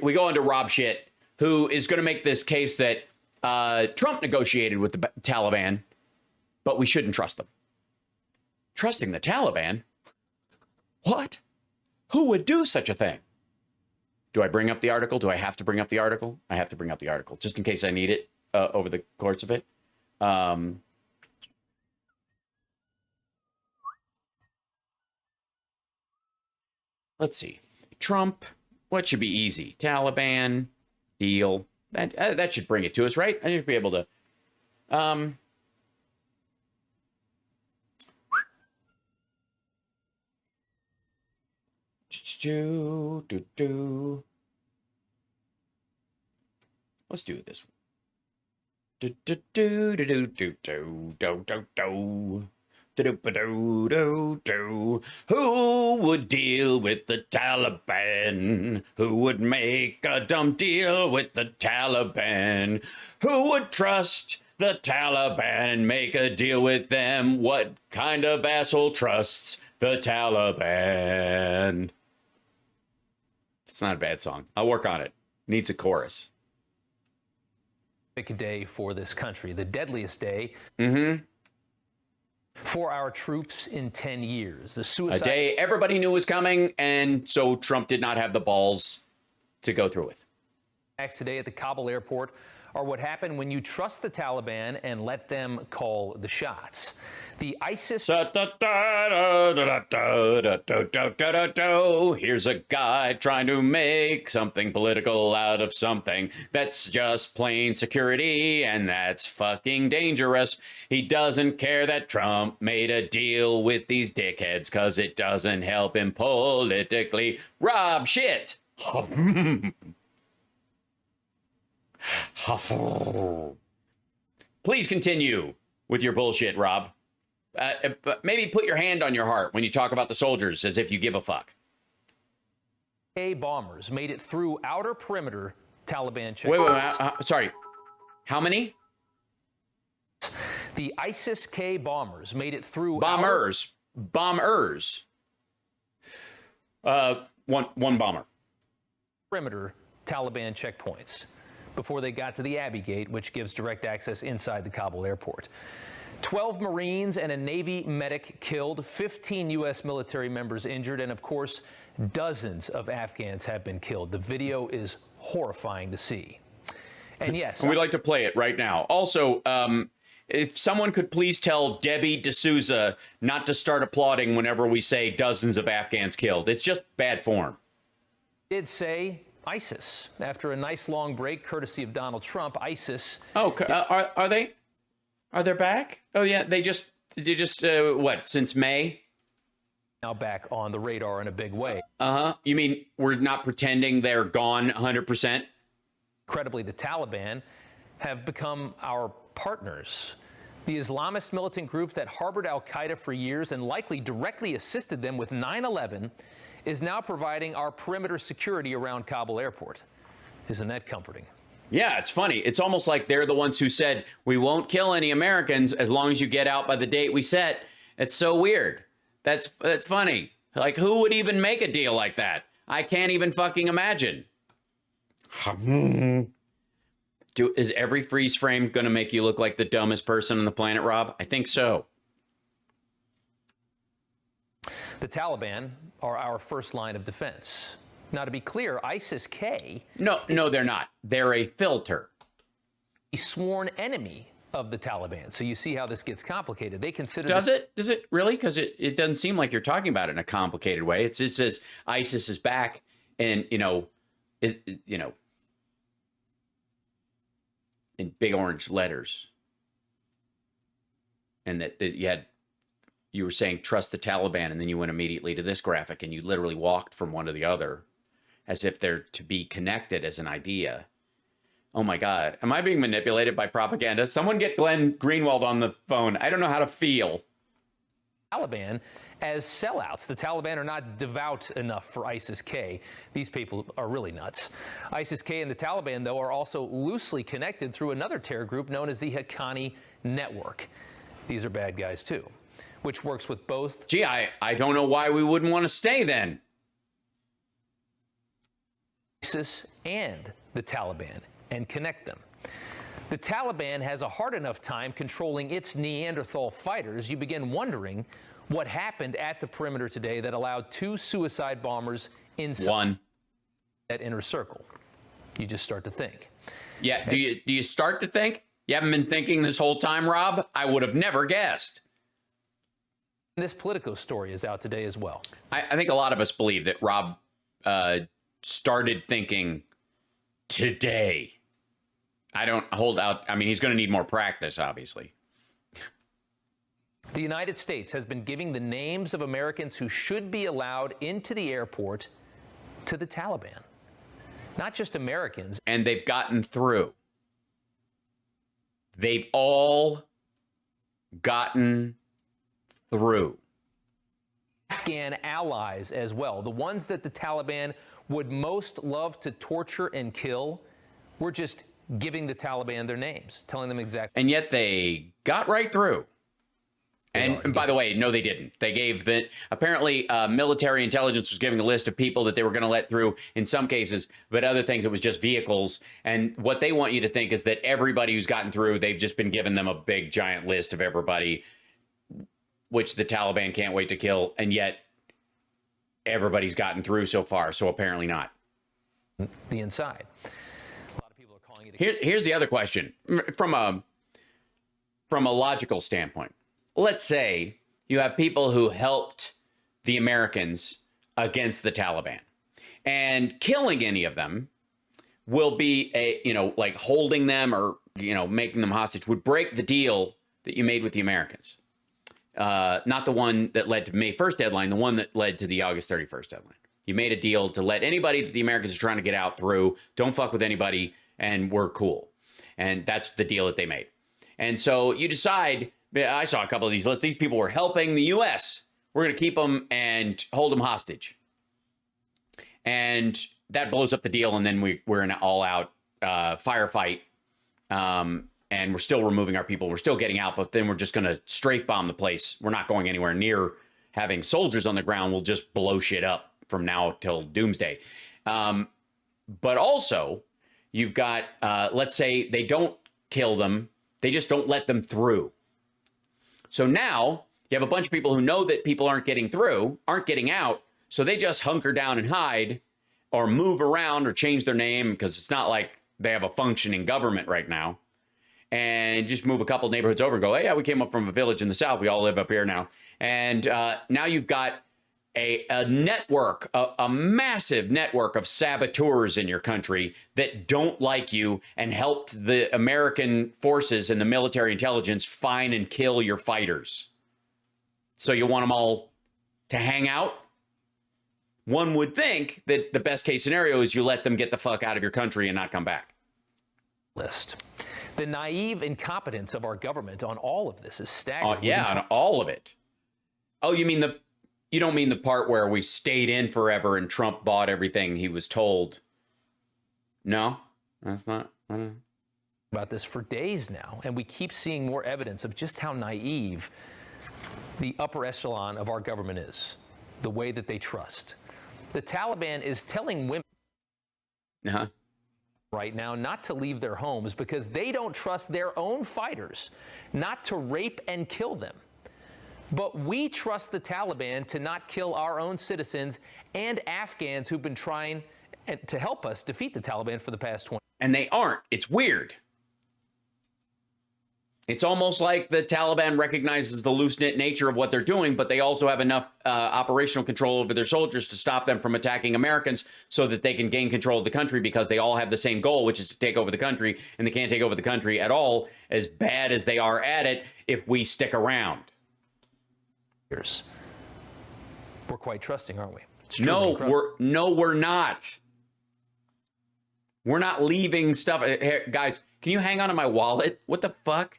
We go on to Rob Schmitt, who is going to make this case that Trump negotiated with the Taliban, but we shouldn't trust them. Trusting the Taliban? What? Who would do such a thing? Do I bring up the article? Do I have to bring up the article? I have to bring up the article, just in case I need it over the course of it. Let's see. Trump, what should be easy? Taliban, deal. That should bring it to us, right? I need to be able to... Let's do it this way. Who would deal with the Taliban? Who would make a dumb deal with the Taliban? Who would trust the Taliban and make a deal with them? What kind of asshole trusts the Taliban? It's not a bad song. I'll work on it. Needs a chorus. A day for this country, the deadliest day for our troops in 10 years. The suicide... A day everybody knew was coming, and so Trump did not have the balls to go through with. Acts today at the Kabul airport are what happened when you trust the Taliban and let them call the shots. The ISIS... Here's a guy trying to make something political out of something that's just plain security, and that's fucking dangerous. He doesn't care that Trump made a deal with these dickheads because it doesn't help him politically. Rob Schmitt. Please continue with your bullshit, Rob. But maybe put your hand on your heart when you talk about the soldiers as if you give a fuck. Bombers made it through outer perimeter Taliban checkpoints. Wait, sorry. How many? The ISIS-K bombers made it through... Bombers. One bomber. Perimeter Taliban checkpoints before they got to the Abbey Gate, which gives direct access inside the Kabul airport. 12 Marines and a Navy medic killed, 15 U.S. military members injured, and of course, dozens of Afghans have been killed. The video is horrifying to see. And yes, and we'd like to play it right now. Also, if someone could please tell Debbie D'Souza not to start applauding whenever we say dozens of Afghans killed. It's just bad form. Did say ISIS. After a nice long break, courtesy of Donald Trump, ISIS... Oh, are they? Are they back? Oh, yeah, they just what, since May? Now back on the radar in a big way. You mean we're not pretending they're gone 100%? Incredibly, the Taliban have become our partners. The Islamist militant group that harbored al-Qaeda for years and likely directly assisted them with 9/11 is now providing our perimeter security around Kabul airport. Isn't that comforting? Yeah, it's funny. It's almost like they're the ones who said, we won't kill any Americans as long as you get out by the date we set. It's so weird. That's funny. Like, who would even make a deal like that? I can't even fucking imagine. Is every freeze frame going to make you look like the dumbest person on the planet, Rob? I think so. The Taliban are our first line of defense. Now, to be clear, ISIS-K... No, they're not. They're a filter. A sworn enemy of the Taliban. So you see how this gets complicated. They consider... Does it really? Because it doesn't seem like you're talking about it in a complicated way. It says ISIS is back and, in big orange letters. And that you were saying trust the Taliban, and then you went immediately to this graphic and you literally walked from one to the other as if they're to be connected as an idea. Oh my God. Am I being manipulated by propaganda? Someone get Glenn Greenwald on the phone. I don't know how to feel. Taliban as sellouts. The Taliban are not devout enough for ISIS-K. These people are really nuts. ISIS-K and the Taliban, though, are also loosely connected through another terror group known as the Haqqani Network. These are bad guys, too, which works with both. Gee, I don't know why we wouldn't want to stay then. ISIS and the Taliban and connect them. The Taliban has a hard enough time controlling its Neanderthal fighters, you begin wondering what happened at the perimeter today that allowed 2 suicide bombers inside that inner circle. You just start to think. Yeah, do you start to think? You haven't been thinking this whole time, Rob? I would have never guessed. This Politico story is out today as well. I think a lot of us believe that Rob started thinking today. I don't hold out. I mean, he's going to need more practice, obviously. The United States has been giving the names of Americans who should be allowed into the airport to the Taliban. Not just Americans. And they've gotten through. They've all gotten through. Afghan allies as well, the ones that the Taliban would most love to torture and kill, we're just giving the Taliban their names, telling them exactly. And yet they got right through. And by the way, no, they didn't. They gave apparently military intelligence was giving a list of people that they were going to let through in some cases, but other things it was just vehicles. And what they want you to think is that everybody who's gotten through, they've just been giving them a big giant list of everybody, which the Taliban can't wait to kill. And yet everybody's gotten through so far. So apparently not. The inside. A lot of people are calling it. Here's the other question from a logical standpoint. Let's say you have people who helped the Americans against the Taliban, and killing any of them will be like holding them or, making them hostage would break the deal that you made with the Americans. Not the one that led to May 1st deadline, the one that led to the August 31st deadline. You made a deal to let anybody that the Americans are trying to get out through, don't fuck with anybody, and we're cool. And that's the deal that they made. And so you decide, I saw a couple of these lists. These people were helping the U.S. We're going to keep them and hold them hostage. And that blows up the deal. And then we're in an all-out firefight. And we're still removing our people. We're still getting out. But then we're just going to strafe bomb the place. We're not going anywhere near having soldiers on the ground. We'll just blow shit up from now till doomsday. But also, you've got, let's say they don't kill them. They just don't let them through. So now you have a bunch of people who know that people aren't getting through, aren't getting out. So they just hunker down and hide or move around or change their name because it's not like they have a functioning government right now. And just move a couple neighborhoods over and go, hey, yeah, we came up from a village in the South. We all live up here now. And now you've got a network, a massive network of saboteurs in your country that don't like you and helped the American forces and the military intelligence find and kill your fighters. So you want them all to hang out? One would think that the best case scenario is you let them get the fuck out of your country and not come back. List. The naive incompetence of our government on all of this is staggering. Yeah, on all of it. Oh, you don't mean the part where we stayed in forever and Trump bought everything he was told? No, that's not. About this for days now, and we keep seeing more evidence of just how naive the upper echelon of our government is, the way that they trust. The Taliban is telling women right now not to leave their homes because they don't trust their own fighters, not to rape and kill them. But we trust the Taliban to not kill our own citizens and Afghans who've been trying to help us defeat the Taliban for the past 20 years. And they aren't. It's weird. It's almost like the Taliban recognizes the loose-knit nature of what they're doing, but they also have enough operational control over their soldiers to stop them from attacking Americans so that they can gain control of the country because they all have the same goal, which is to take over the country, and they can't take over the country at all, as bad as they are at it, if we stick around. We're quite trusting, aren't we? No, we're not. We're not leaving stuff. Here, guys, can you hang on to my wallet? What the fuck?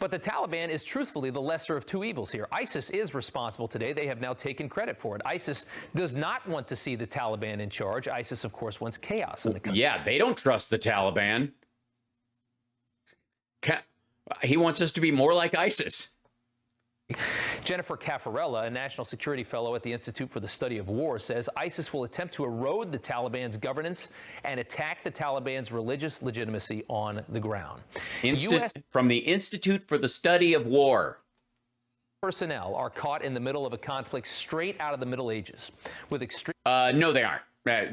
But the Taliban is truthfully the lesser of two evils here. ISIS is responsible today. They have now taken credit for it. ISIS does not want to see the Taliban in charge. ISIS, of course, wants chaos in the country. Yeah, they don't trust the Taliban. He wants us to be more like ISIS. Jennifer Caffarella, a national security fellow at the Institute for the Study of War, says ISIS will attempt to erode the Taliban's governance and attack the Taliban's religious legitimacy on the ground. From the Institute for the Study of War. Personnel are caught in the middle of a conflict straight out of the Middle Ages with extreme. No, they aren't.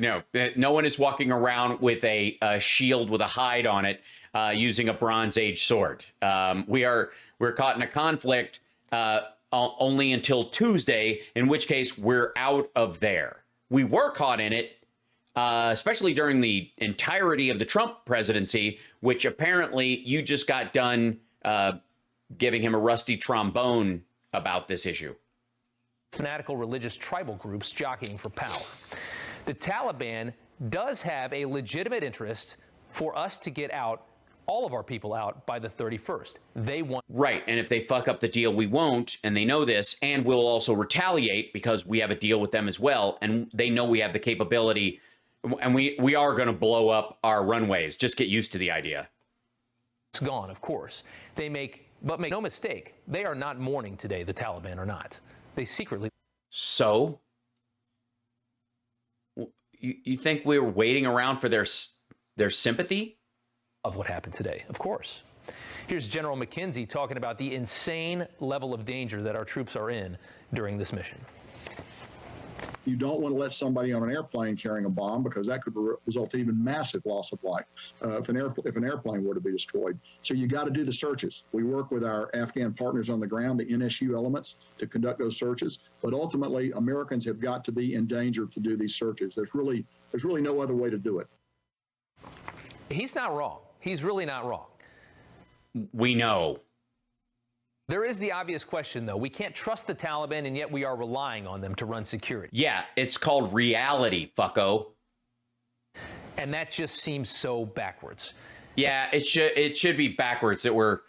No one is walking around with a shield with a hide on it using a Bronze Age sword. We're caught in a conflict only until Tuesday, in which case we're out of there. We were caught in it, especially during the entirety of the Trump presidency, which apparently you just got done giving him a rusty trombone about this issue. Fanatical religious tribal groups jockeying for power. The Taliban does have a legitimate interest for us to get out, all of our people out, by the 31st. They want. Right. And if they fuck up the deal, we won't. And they know this. And we'll also retaliate because we have a deal with them as well. And they know we have the capability. And we are going to blow up our runways. Just get used to the idea. It's gone, of course. But make no mistake, they are not mourning today, the Taliban are not. They secretly. So? You think we're waiting around for their sympathy? Of what happened today, of course. Here's General McKenzie talking about the insane level of danger that our troops are in during this mission. You don't want to let somebody on an airplane carrying a bomb because that could result in even massive loss of life if an airplane were to be destroyed. So you got to do the searches. We work with our Afghan partners on the ground, the NSU elements, to conduct those searches. But ultimately, Americans have got to be in danger to do these searches. There's really no other way to do it. He's not wrong. He's really not wrong. We know. There is the obvious question, though. We can't trust the Taliban, and yet we are relying on them to run security. Yeah, it's called reality, fucko. And that just seems so backwards. Yeah, it should be backwards. That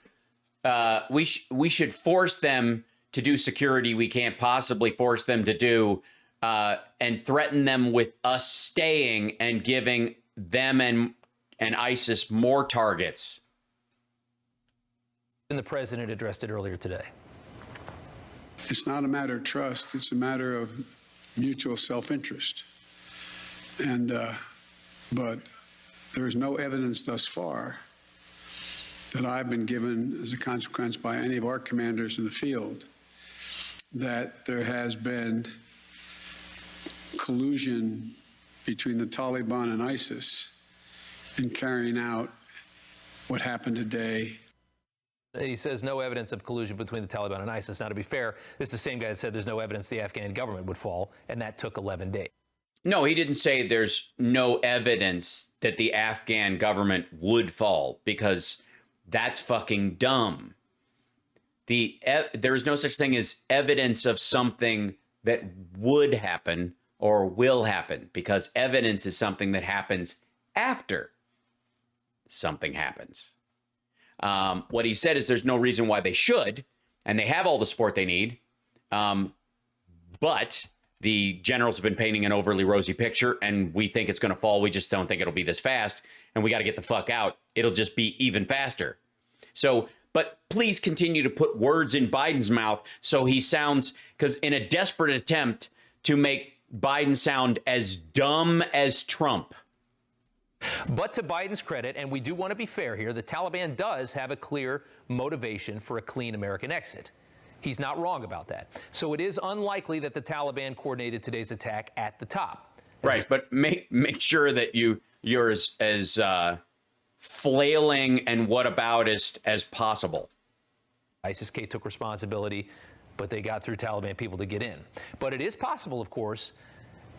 we should force them to do security we can't possibly force them to do, and threaten them with us staying and giving them and ISIS more targets. And the president addressed it earlier today. It's not a matter of trust. It's a matter of mutual self-interest. But there is no evidence thus far that I've been given as a consequence by any of our commanders in the field that there has been collusion between the Taliban and ISIS in carrying out what happened today. He says no evidence of collusion between the Taliban and ISIS. Now, to be fair, this is the same guy that said there's no evidence the Afghan government would fall, and that took 11 days. No, he didn't say there's no evidence that the Afghan government would fall, because that's fucking dumb. There is no such thing as evidence of something that would happen or will happen, because evidence is something that happens after something happens. What he said is there's no reason why they should, and they have all the support they need. But the generals have been painting an overly rosy picture, and we think it's going to fall. We just don't think it'll be this fast, and we got to get the fuck out. It'll just be even faster. So, but please continue to put words in Biden's mouth so he sounds, because in a desperate attempt to make Biden sound as dumb as Trump. But to Biden's credit, and we do want to be fair here, the Taliban does have a clear motivation for a clean American exit. He's not wrong about that. So it is unlikely that the Taliban coordinated today's attack at the top. Right, but make sure that you're as flailing and whataboutist as possible. ISIS-K took responsibility, but they got through Taliban people to get in. But it is possible, of course,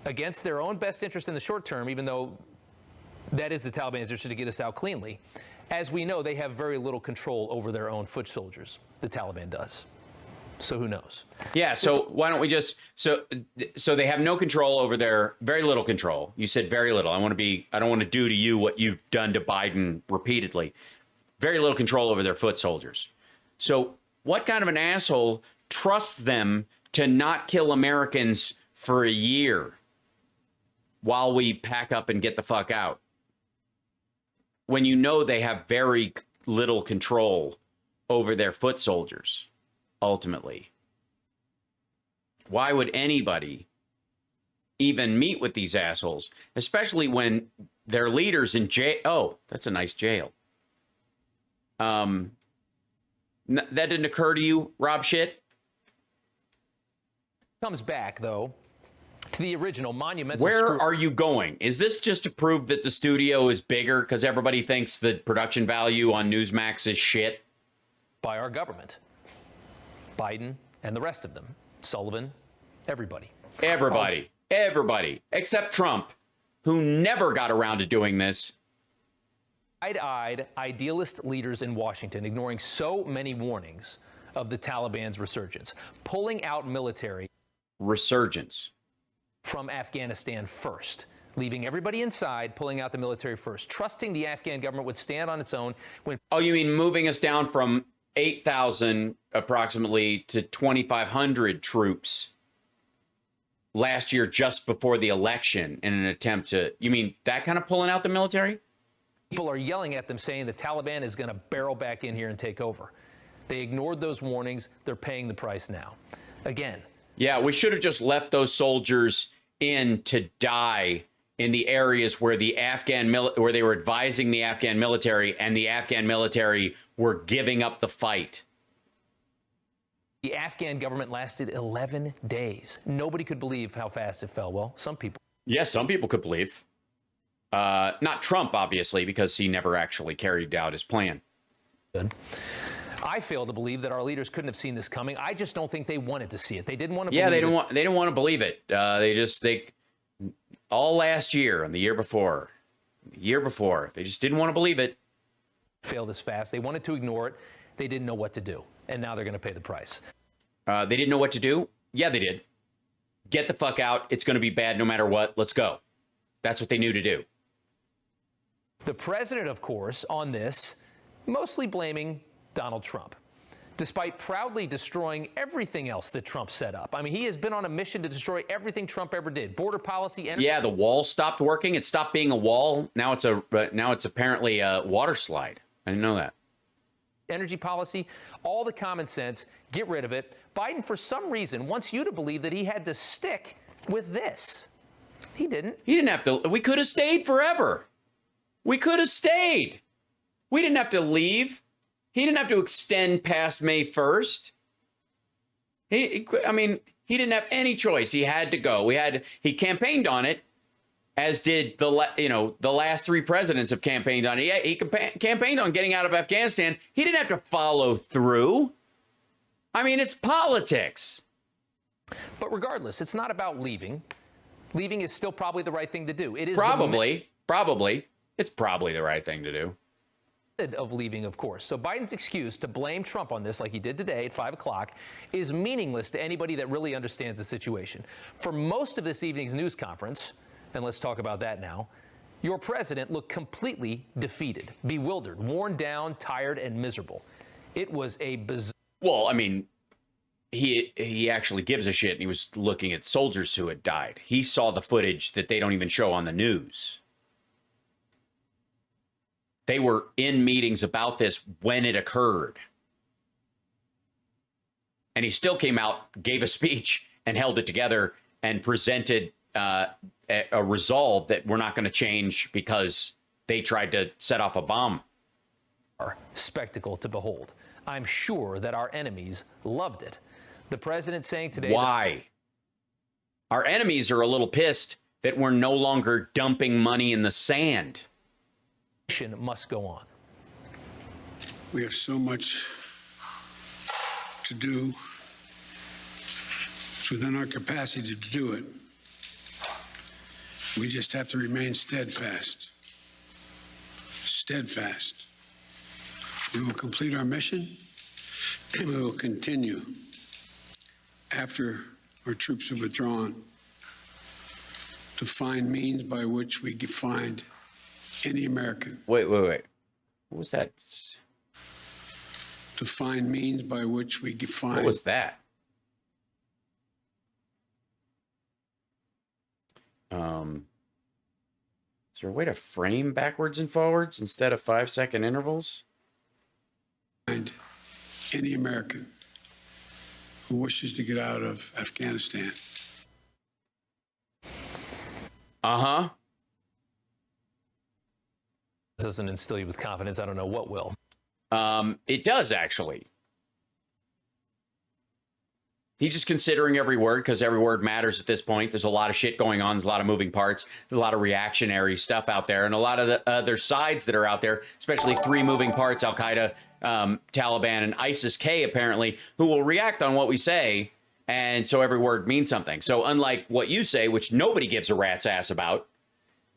against their own best interest in the short term, even though that is the Taliban's interest to get us out cleanly. As we know, they have very little control over their own foot soldiers. The Taliban does. So who knows? Yeah. So why don't we just so they have no control over their very little control. You said very little. I don't want to do to you what you've done to Biden repeatedly. Very little control over their foot soldiers. So what kind of an asshole trusts them to not kill Americans for a year while we pack up and get the fuck out, when you know they have very little control over their foot soldiers, ultimately? Why would anybody even meet with these assholes, especially when their leaders in jail? Oh, that's a nice jail. That didn't occur to you, Rob Shit? Comes back, though, to the original monumental... Where are you going? Is this just to prove that the studio is bigger because everybody thinks the production value on Newsmax is shit? By our government. Biden and the rest of them. Sullivan, everybody. Everybody, except Trump, who never got around to doing this. Wide-eyed idealist leaders in Washington ignoring so many warnings of the Taliban's resurgence, pulling out military from Afghanistan first, leaving everybody inside, pulling out the military first, trusting the Afghan government would stand on its own when... Oh, you mean moving us down from 8,000 approximately to 2,500 troops last year just before the election in an attempt to... You mean that kind of pulling out the military? People are yelling at them saying the Taliban is going to barrel back in here and take over. They ignored those warnings. They're paying the price now. Again. Yeah, we should have just left those soldiers in to die in the areas where the where they were advising the Afghan military and the Afghan military were giving up the fight. The Afghan government lasted 11 days. Nobody could believe how fast it fell. Well, some people. Yes, some people could believe. Not Trump, obviously, because he never actually carried out his plan. Good. I fail to believe that our leaders couldn't have seen this coming. I just don't think they wanted to see it. They didn't want to. Yeah, they didn't want to believe it. They all last year and the year before, they just didn't want to believe it. Fail this fast. They wanted to ignore it. They didn't know what to do, and now they're going to pay the price. They didn't know what to do. Yeah, they did. Get the fuck out. It's going to be bad no matter what. Let's go. That's what they knew to do. The president, of course, on this, mostly blaming Donald Trump, despite proudly destroying everything else that Trump set up. I mean, he has been on a mission to destroy everything Trump ever did. Border policy. Yeah, the wall stopped working. It stopped being a wall. Now it's apparently a water slide. I didn't know that. Energy policy, all the common sense, get rid of it. Biden, for some reason, wants you to believe that he had to stick with this. He didn't. He didn't have to. We could have stayed forever. We could have stayed. We didn't have to leave. He didn't have to extend past May 1st. He didn't have any choice. He had to go. He campaigned on it, as did the last three presidents have campaigned on it. He campaigned on getting out of Afghanistan. He didn't have to follow through. I mean, it's politics. But regardless, it's not about leaving. Leaving is still probably the right thing to do. It is probably. It's probably the right thing to do. Of leaving, of course. So Biden's excuse to blame Trump on this, like he did today at 5 o'clock, is meaningless to anybody that really understands the situation. For most of this evening's news conference, and let's talk about that now, your president looked completely defeated, bewildered, worn down, tired, and miserable. It was a bizarre... Well, I mean, he actually gives a shit, and he was looking at soldiers who had died. He saw the footage that they don't even show on the news. They were in meetings about this when it occurred. And he still came out, gave a speech, and held it together and presented a resolve that we're not going to change because they tried to set off a bomb. Spectacle to behold. I'm sure that our enemies loved it. The president saying today... Why? Our enemies are a little pissed that we're no longer dumping money in the sand. Must go on. We have so much to do. It's within our capacity to do it. We just have to remain steadfast. Steadfast. We will complete our mission, and we will continue after our troops have withdrawn to find means by which we can find any American. Wait. What was that? To find means by which we can find... What was that? Is there a way to frame backwards and forwards instead of 5-second intervals? Find any American who wishes to get out of Afghanistan. Uh-huh. Doesn't instill you with confidence. I don't know what will. It does, actually. He's just considering every word because every word matters at this point. There's a lot of shit going on. There's a lot of moving parts. There's a lot of reactionary stuff out there. And a lot of the other sides that are out there, especially three moving parts, Al-Qaeda, Taliban, and ISIS-K, apparently, who will react on what we say. And so every word means something. So unlike what you say, which nobody gives a rat's ass about,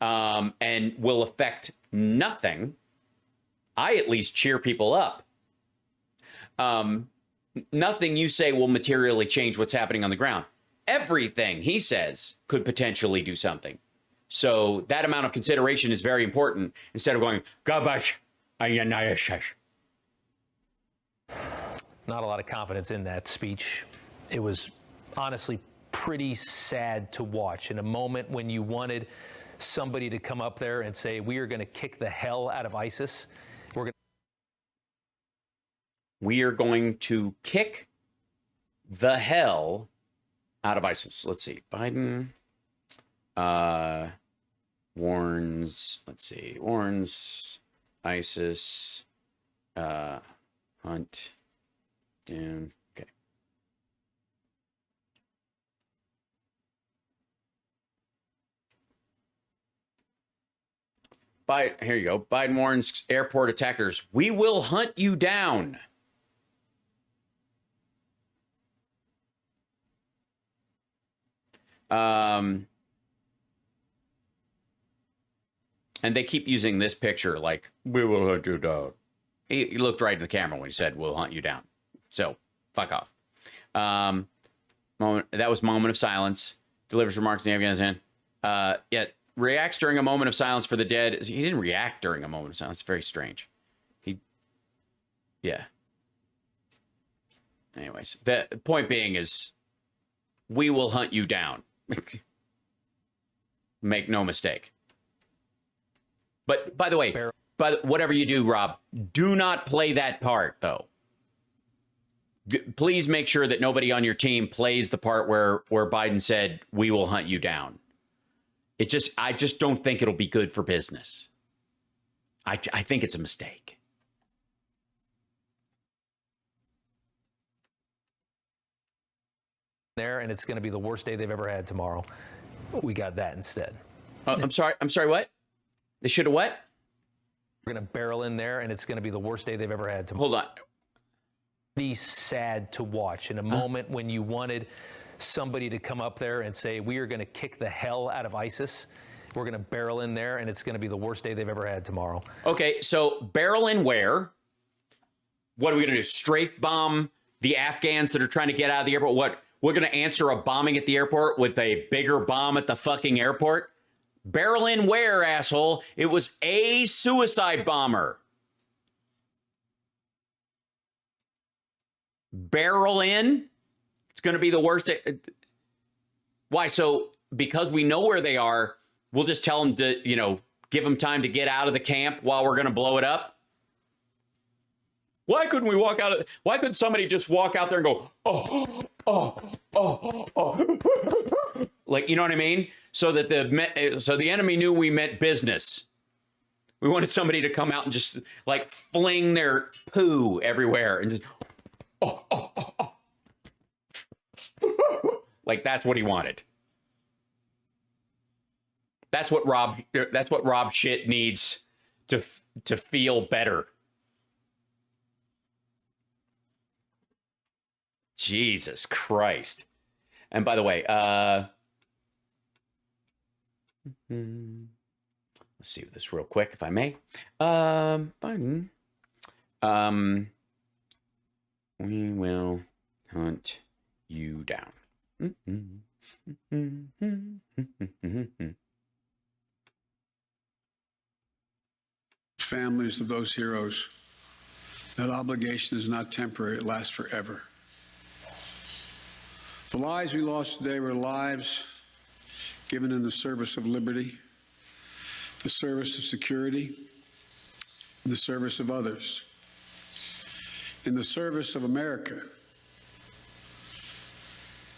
and will affect nothing, I at least cheer people up. Nothing you say will materially change what's happening on the ground. Everything he says could potentially do something. So that amount of consideration is very important instead of going, Gabash, Ayanayashash. Not a lot of confidence in that speech. It was honestly pretty sad to watch in a moment when you wanted somebody to come up there and say, we are going to kick the hell out of ISIS. We are going to kick the hell out of ISIS. Let's see. Biden warns, warns ISIS hunt down. Okay. Here you go. Biden warns airport attackers, we will hunt you down. And they keep using this picture like, we will hunt you down. He looked right in the camera when he said, we'll hunt you down. So, fuck off. That was moment of silence. Delivers remarks in Afghanistan. Reacts during a moment of silence for the dead. He didn't react during a moment of silence. It's very strange. Anyways, the point being is, we will hunt you down. Make no mistake. But by the way, whatever you do, Rob, do not play that part, though. Please make sure that nobody on your team plays the part where Biden said, we will hunt you down. I just don't think it'll be good for business. I think it's a mistake. There, and it's going to be the worst day they've ever had tomorrow. We got that instead. I'm sorry, what? They should have what? We're going to barrel in there, and it's going to be the worst day they've ever had tomorrow. Hold on. Pretty sad to watch in a moment when you wanted somebody to come up there and say, we are going to kick the hell out of ISIS. We're going to barrel in there, and it's going to be the worst day they've ever had tomorrow. Okay, so barrel in where? What are we going to do? Strafe bomb the Afghans that are trying to get out of the airport? What? We're going to answer a bombing at the airport with a bigger bomb at the fucking airport? Barrel in where, asshole? It was a suicide bomber. Barrel in? It's going to be the worst. Why? So because we know where they are, we'll just tell them to, give them time to get out of the camp while we're going to blow it up? Why couldn't we walk out? Why couldn't somebody just walk out there and go, oh. Like, you know what I mean? So that the enemy knew we meant business. We wanted somebody to come out and just like fling their poo everywhere and just, like that's what he wanted. That's what Rob shit needs to feel better. Jesus Christ. And by the way, let's see this real quick, if I may. Biden. We will hunt you down. Families of those heroes, that obligation is not temporary, it lasts forever. The lives we lost today were lives given in the service of liberty, the service of security, in the service of others, in the service of America,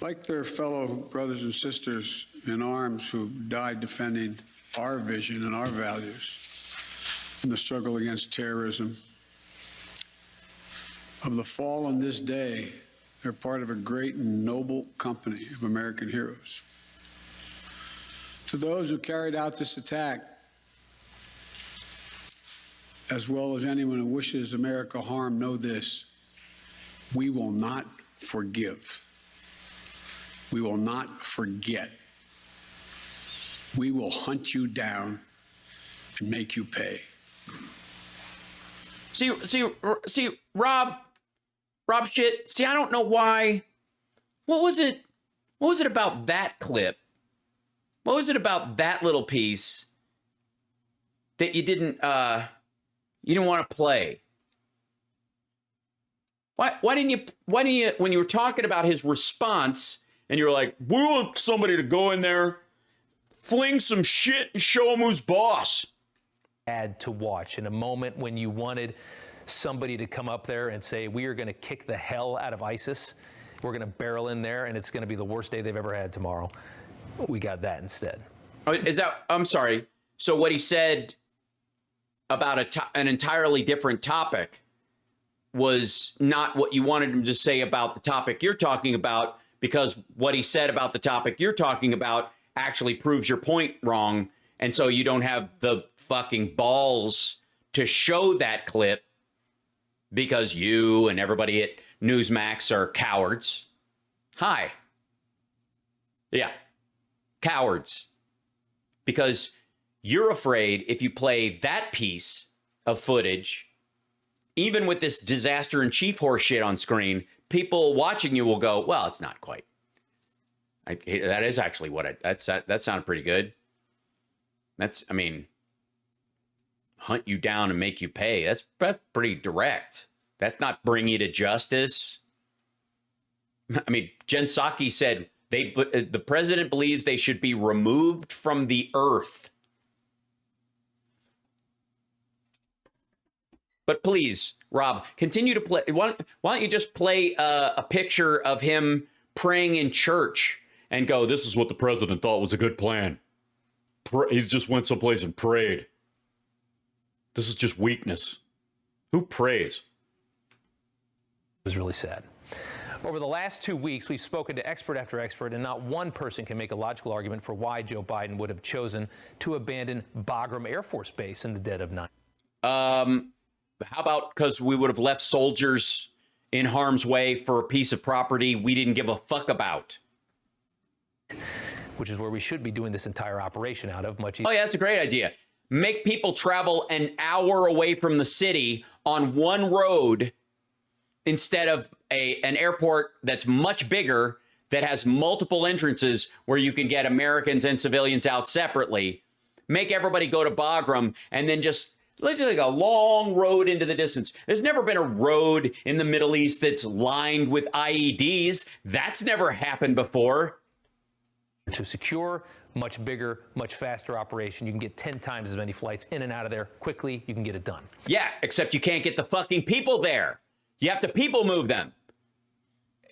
Like their fellow brothers and sisters in arms who've died defending our vision and our values in the struggle against terrorism, of the fall on this day, they're part of a great and noble company of American heroes. To those who carried out this attack, as well as anyone who wishes America harm, know this: we will not forgive. We will not forget. We will hunt you down and make you pay. See, Rob shit. See, I don't know why. What was it about that clip? What was it about that little piece that you didn't want to play? Why didn't you, when you were talking about his response and you were like, we want somebody to go in there, fling some shit and show him who's boss. Had to watch in a moment when you wanted somebody to come up there and say, we are going to kick the hell out of ISIS. We're going to barrel in there and it's going to be the worst day they've ever had tomorrow. We got that instead. Oh, I'm sorry. So what he said about an entirely different topic was not what you wanted him to say about the topic you're talking about, because what he said about the topic you're talking about actually proves your point wrong. And so you don't have the fucking balls to show that clip because you and everybody at Newsmax are cowards. Hi. Yeah. Cowards. Because you're afraid if you play that piece of footage, even with this disaster in chief horse shit on screen, people watching you will go, well, it's not quite. That is actually what that sounded pretty good. Hunt you down and make you pay. That's pretty direct. That's not bring you to justice. I mean, Jen Psaki said the president believes they should be removed from the earth. But please, Rob, continue to play. Why don't you just play a picture of him praying in church and go, this is what the president thought was a good plan. He's just went someplace and prayed. This is just weakness. Who prays? It was really sad. Over the last 2 weeks, we've spoken to expert after expert, and not one person can make a logical argument for why Joe Biden would have chosen to abandon Bagram Air Force Base in the dead of night. How about because we would have left soldiers in harm's way for a piece of property we didn't give a fuck about? Which is where we should be doing this entire operation out of. Oh, yeah, that's a great idea. Make people travel an hour away from the city on one road instead of an airport that's much bigger, that has multiple entrances where you can get Americans and civilians out separately. Make everybody go to Bagram and then just, let's just like a long road into the distance. There's never been a road in the Middle East that's lined with IEDs. That's never happened before. To secure, much bigger, much faster operation. You can get 10 times as many flights in and out of there quickly. You can get it done. Yeah, except you can't get the fucking people there. You have to people move them.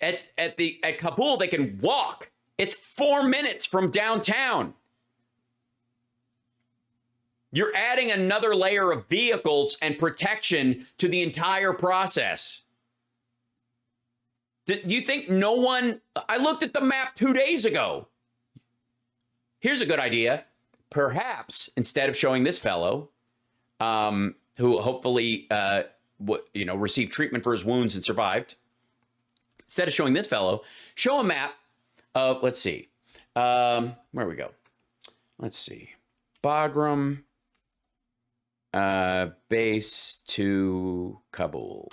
At Kabul, they can walk. It's 4 minutes from downtown. You're adding another layer of vehicles and protection to the entire process. Do you think no one... I looked at the map 2 days ago. Here's a good idea. Perhaps instead of showing this fellow, who hopefully received treatment for his wounds and survived, instead of showing this fellow, show a map of, let's see, where we go. Let's see, Bagram base to Kabul.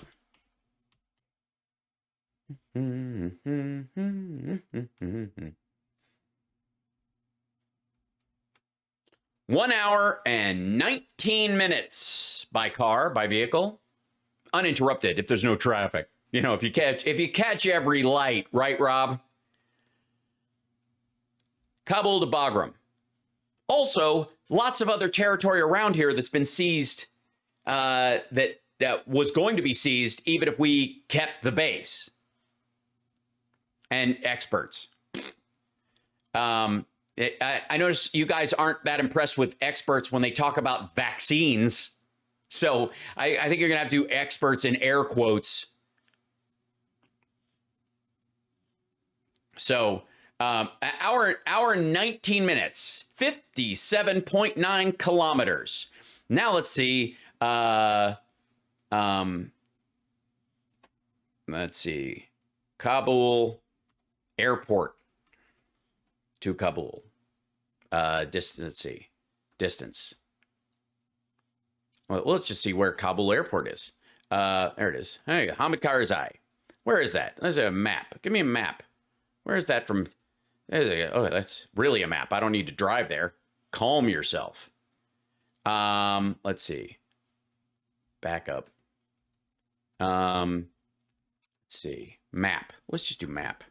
1 hour and 19 minutes by car, by vehicle, uninterrupted if there's no traffic. You know, if you catch every light, right, Rob? Kabul to Bagram. Also, lots of other territory around here that's been seized, that was going to be seized even if we kept the base. and experts. I notice you guys aren't that impressed with experts when they talk about vaccines. So I think you're going to have to do experts in air quotes. So hour and 19 minutes, 57.9 kilometers. Now let's see. Let's see. Kabul airport to Kabul. Let's see. Distance. Well, let's just see where Kabul airport is. There it is. Hey, Hamid Karzai. Where is that? There's a map. Give me a map. Where is that from? Oh, that's really a map. I don't need to drive there. Calm yourself. Let's see. Back up. Let's see. Map. Let's just do map.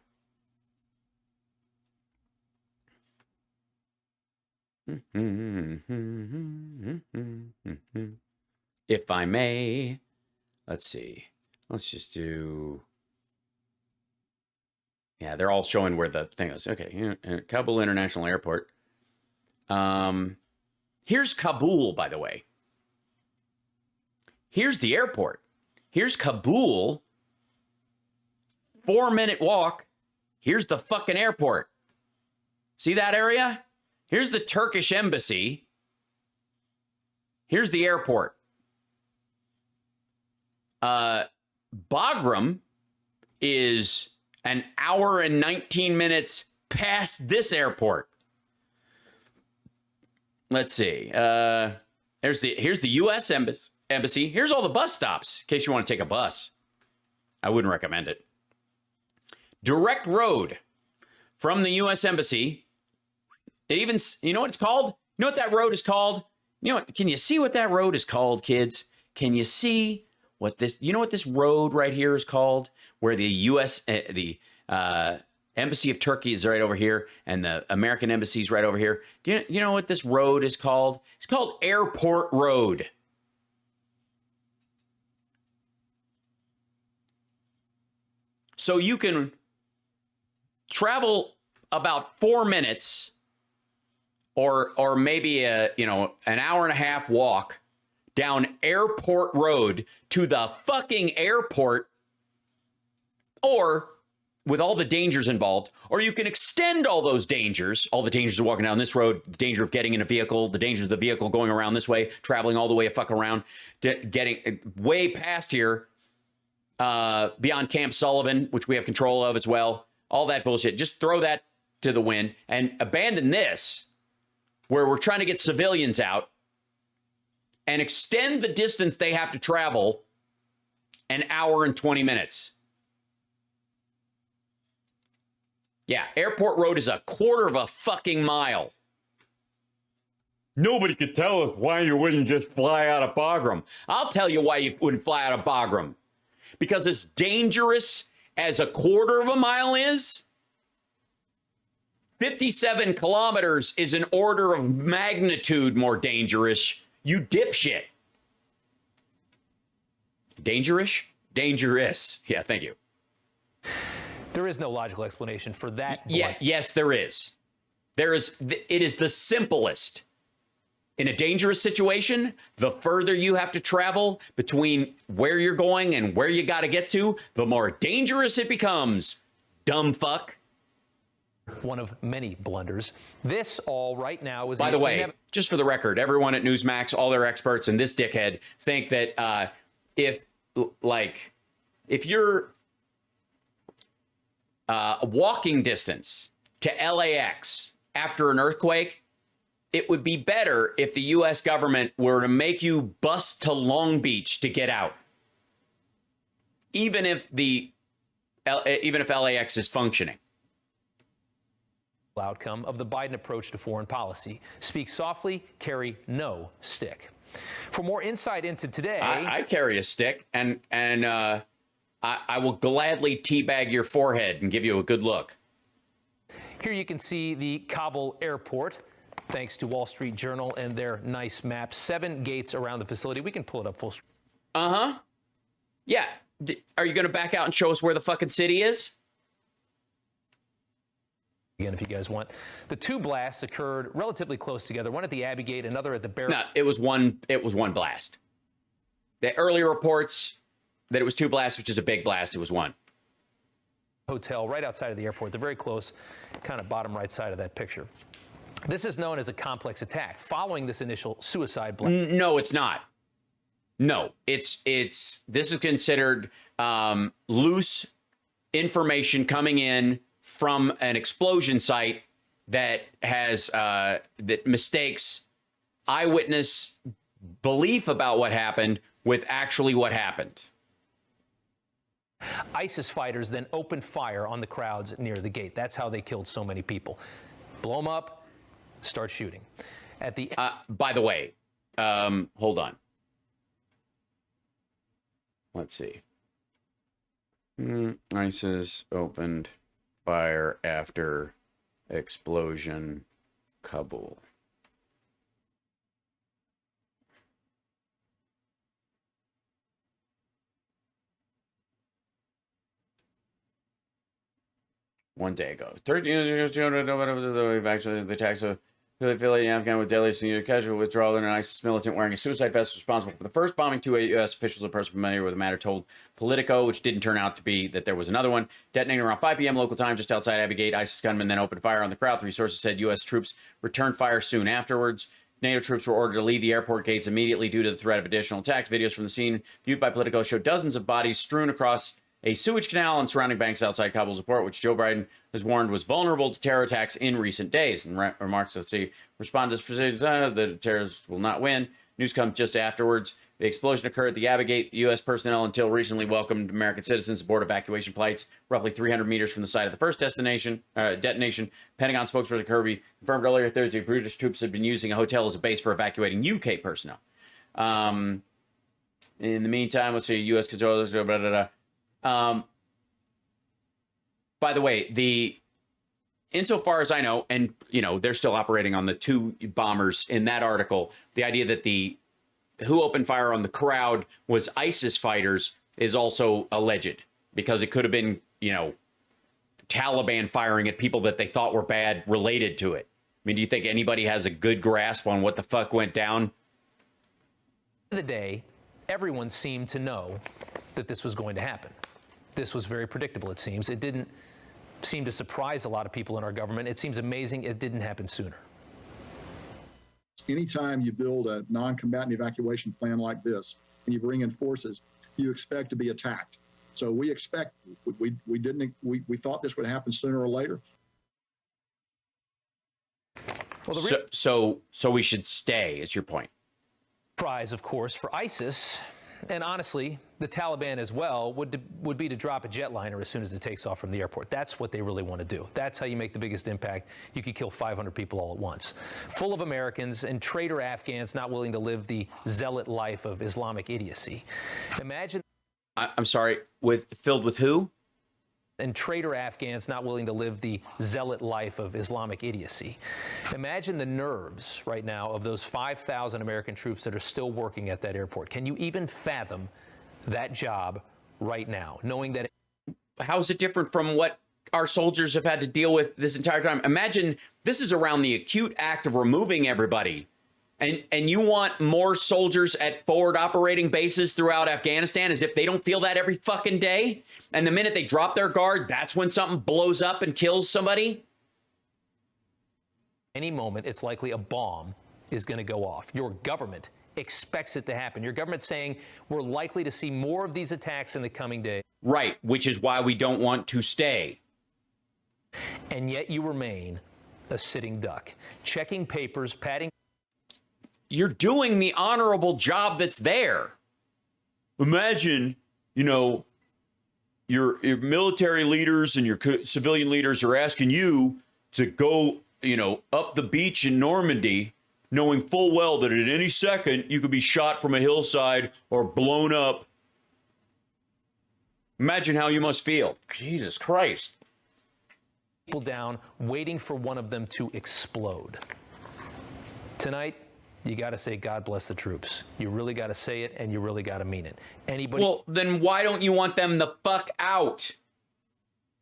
If I may. Let's see. Let's just do... Yeah, they're all showing where the thing is. Okay, Kabul International Airport. Here's Kabul, by the way. Here's the airport. Here's Kabul. 4-minute walk. Here's the fucking airport. See that area? Here's the Turkish embassy. Here's the airport. Bagram is an hour and 19 minutes past this airport. Let's see. Here's the U.S. embassy. Here's all the bus stops, in case you want to take a bus. I wouldn't recommend it. Direct road from the U.S. embassy. It even, you know what it's called? You know what that road is called? You know what? Can you see what that road is called, kids? Can you see what this? You know what this road right here is called? Where the U.S. Embassy of Turkey is right over here, and the American embassy is right over here. Do you know what this road is called? It's called Airport Road. So you can travel about 4 minutes, or maybe an hour and a half walk down Airport Road to the fucking airport, or with all the dangers involved, or you can extend all those dangers, all the dangers of walking down this road, the danger of getting in a vehicle, the danger of the vehicle going around this way, traveling all the way a fuck around, getting way past here, beyond Camp Sullivan, which we have control of as well, all that bullshit. Just throw that to the wind and abandon this, where we're trying to get civilians out, and extend the distance they have to travel an hour and 20 minutes. Yeah, Airport Road is a quarter of a fucking mile. Nobody could tell us why you wouldn't just fly out of Bagram. I'll tell you why you wouldn't fly out of Bagram. Because as dangerous as a quarter of a mile is, 57 kilometers is an order of magnitude more dangerous, you dipshit. Dangerous? Dangerous. Yeah, thank you. There is no logical explanation for that. Yeah, yes, there is. It is the simplest. In a dangerous situation, the further you have to travel between where you're going and where you got to get to, the more dangerous it becomes. Dumb fuck. One of many blunders. This all right now is... By the way, just for the record, everyone at Newsmax, all their experts, and this dickhead think that if you're a walking distance to LAX after an earthquake, it would be better if the U.S. government were to make you bus to Long Beach to get out. Even if LAX is functioning. Outcome of the Biden approach to foreign policy. Speak softly, carry no stick. For more insight into today... I carry a stick, and I will gladly teabag your forehead and give you a good look. Here you can see the Kabul airport, thanks to Wall Street Journal and their nice map. 7 gates around the facility. We can pull it up full screen. Uh-huh. Yeah. Are you going to back out and show us where the fucking city is? again if you guys want. The two blasts occurred relatively close together, one at the Abbey Gate, another at the Bagram. No, it was one blast. The earlier reports that it was two blasts, which is a big blast, it was one. Hotel right outside of the airport. They're very close, kind of bottom right side of that picture. This is known as a complex attack. Following this initial suicide blast. No, it's not. No, it's this is considered loose information coming in from an explosion site that has that mistakes eyewitness belief about what happened with actually what happened. ISIS fighters then opened fire on the crowds near the gate. That's how they killed so many people. Blow them up, start shooting. At the by the way, hold on. Let's see. ISIS opened fire after explosion, Kabul. One day ago. 13 years ago, actually the attacks of affiliated Afghan with deadly senior casual withdrawal and an ISIS militant wearing a suicide vest was responsible for the first bombing. Two U.S. officials, a person familiar with the matter, told Politico, which didn't turn out to be that there was another one. Detonating around 5 p.m. local time just outside Abbey Gate, ISIS gunmen then opened fire on the crowd. Three sources said U.S. troops returned fire soon afterwards. NATO troops were ordered to leave the airport gates immediately due to the threat of additional attacks. Videos from the scene viewed by Politico show dozens of bodies strewn across a sewage canal and surrounding banks outside Kabul's airport, which Joe Biden has warned was vulnerable to terror attacks in recent days. And remarks, let's see, respond to this precision, the terrorists will not win. News comes just afterwards. The explosion occurred at the Abbey Gate. U.S. personnel until recently welcomed American citizens aboard evacuation flights roughly 300 meters from the site of the first detonation. Pentagon spokesperson Kirby confirmed earlier Thursday British troops had been using a hotel as a base for evacuating UK personnel. In the meantime, let's see, U.S. controllers, blah, blah, blah. By the way, insofar as I know, and you know, they're still operating on the two bombers in that article, the idea that who opened fire on the crowd was ISIS fighters is also alleged, because it could have been, you know, Taliban firing at people that they thought were bad related to it. I mean, do you think anybody has a good grasp on what the fuck went down? At the end of the day, everyone seemed to know that this was going to happen. This was very predictable, it seems. It didn't seem to surprise a lot of people in our government. It seems amazing it didn't happen sooner. Anytime you build a non-combatant evacuation plan like this and you bring in forces, you expect to be attacked. So we thought this would happen sooner or later. Well, so we should stay, is your point? Prize, of course, for ISIS, and honestly, the Taliban as well, would be to drop a jetliner as soon as it takes off from the airport. That's what they really want to do. That's how you make the biggest impact. You could kill 500 people all at once. Full of Americans and traitor Afghans not willing to live the zealot life of Islamic idiocy. Imagine... I'm sorry, filled with who? And traitor Afghans not willing to live the zealot life of Islamic idiocy. Imagine the nerves right now of those 5,000 American troops that are still working at that airport. Can you even fathom that job right now, knowing that... How is it different from what our soldiers have had to deal with this entire time? Imagine this is around the acute act of removing everybody. And you want more soldiers at forward operating bases throughout Afghanistan as if they don't feel that every fucking day? And the minute they drop their guard, that's when something blows up and kills somebody? Any moment, it's likely a bomb is going to go off. Your government expects it to happen. Your government's saying we're likely to see more of these attacks in the coming days. Right, which is why we don't want to stay. And yet you remain a sitting duck, checking papers, padding... You're doing the honorable job that's there. Imagine, you know, your military leaders and your civilian leaders are asking you to go, you know, up the beach in Normandy, knowing full well that at any second you could be shot from a hillside or blown up. Imagine how you must feel. Jesus Christ. People down, waiting for one of them to explode. Tonight, you got to say, God bless the troops. You really got to say it, and you really got to mean it. Anybody... Well, then why don't you want them the fuck out?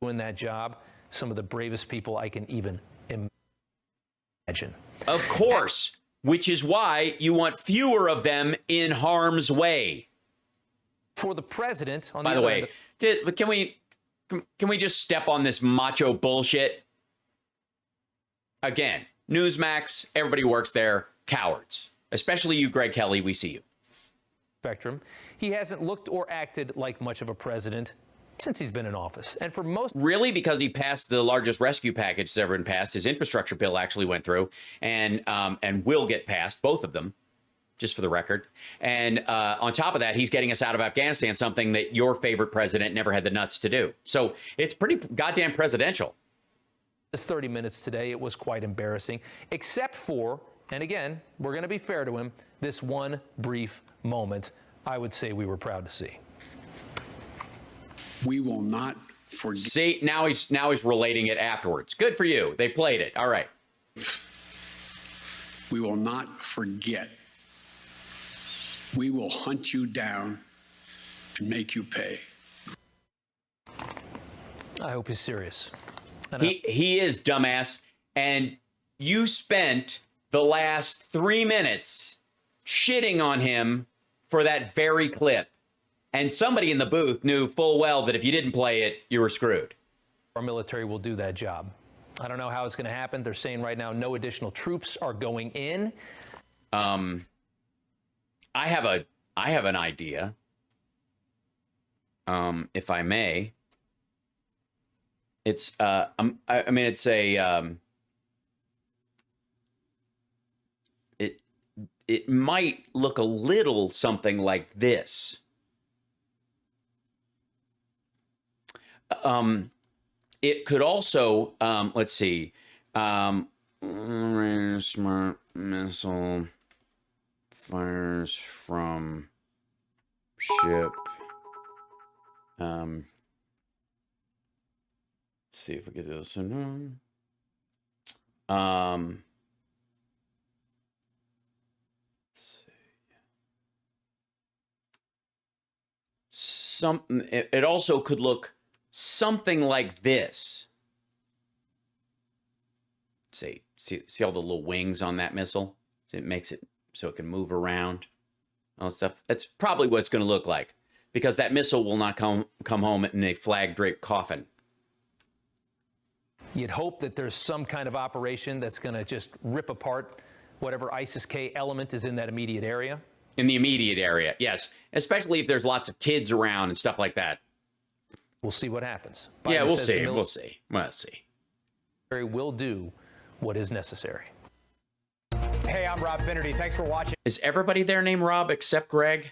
Doing that job, some of the bravest people I can even imagine. Of course, which is why you want fewer of them in harm's way. For the president, on By the way, can we just step on this macho bullshit? Again, Newsmax, everybody works there, cowards. Especially you, Greg Kelly, we see you. Spectrum, he hasn't looked or acted like much of a president since he's been in office. And for most... Really? Because he passed the largest rescue package that's ever been passed. His infrastructure bill actually went through and will get passed, both of them, just for the record. And on top of that, he's getting us out of Afghanistan, something that your favorite president never had the nuts to do. So it's pretty goddamn presidential. This 30 minutes today, it was quite embarrassing, except for, and again, we're going to be fair to him, this one brief moment I would say we were proud to see. We will not forget. See, now he's relating it afterwards. Good for you. They played it. All right. We will not forget. We will hunt you down and make you pay. I hope he's serious. He is, dumbass. And you spent the last 3 minutes shitting on him for that very clip. And somebody in the booth knew full well that if you didn't play it, you were screwed. Our military will do that job. I don't know how it's going to happen. They're saying right now no additional troops are going in. I have an idea. If I may. It's it might look a little something like this. It could also, let's see, smart missile fires from ship. Let's see if we can do this. Something. It also could look something like this. See all the little wings on that missile? It makes it so it can move around. All that stuff. That's probably what it's going to look like, because that missile will not come home in a flag-draped coffin. You'd hope that there's some kind of operation that's going to just rip apart whatever ISIS-K element is in that immediate area. In the immediate area, yes. Especially if there's lots of kids around and stuff like that. We'll see what happens. Yeah, Biden we'll says see. the We'll see. We'll see. military will do what is necessary. Hey, I'm Rob Finnerty. Thanks for watching. Is everybody there named Rob except Greg?